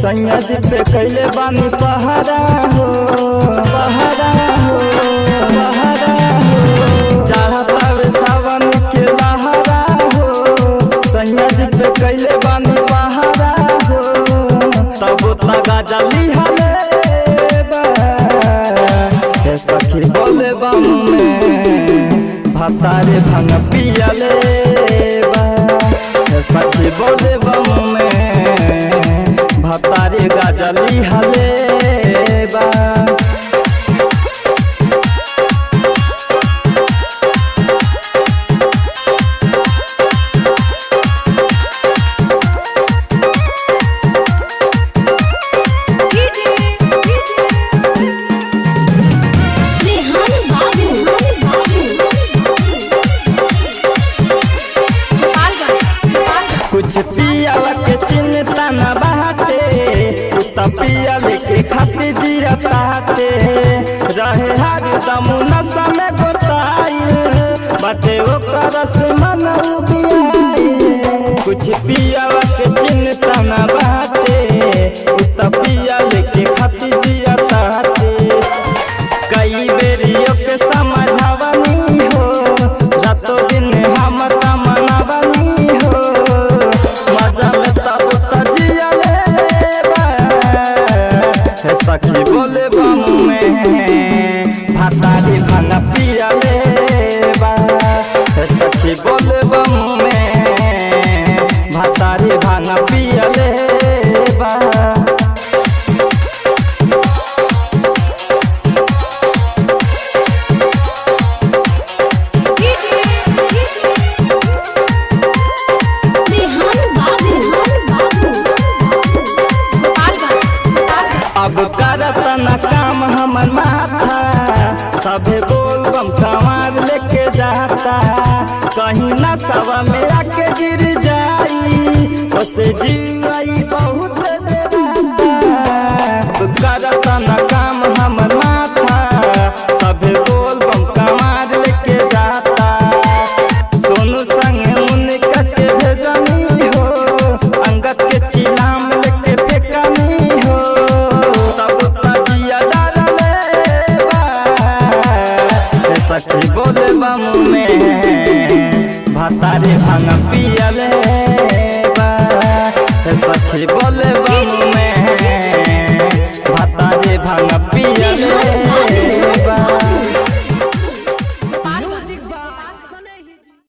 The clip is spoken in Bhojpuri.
सैया जी पे कैले बानी पहरा हो पहरा हो पहरा हो। चाहतावे सावन के लहरा हो सैया जी पे कैले बानी पहरा हो। तब तगा जली हले बा सखी बोले बम में भतारे भंग पियले बा। सखी बोले बम में भतारे गजली हले बा। कुछ पियावा के चिंता न बाटे पिया लेके खातिर जिया ताटे रहे हर दम नशा में गोताई बाटे ओकर से मन उबियाई। कुछ पियावा के चिंता न बाटे पिया लेके खातिर जिया ताटे। कई बेरियों के समझावनी हो रातों दिन हम तमनावनी हो। मजा में तब तजिया सखी बोले बम में भतारी भंग पियले बा। सखी बोले बम में भतारी भंग पियले बा। अब करत न काम हमर माथा सभे बोल बम कमार लेके जाता। कहीं न सब में आके गिर जाई उसे जीवाई बहुत देता। करत न काम हमर माथा सभे बोल बम कमार लेके जाता। सोनू संग मुनिका के भेजनी हो अंगद के चिलाम लेके फेंकनी हो। सखी बोले बम में भतारे भंग पियले बा। सखी बोले बम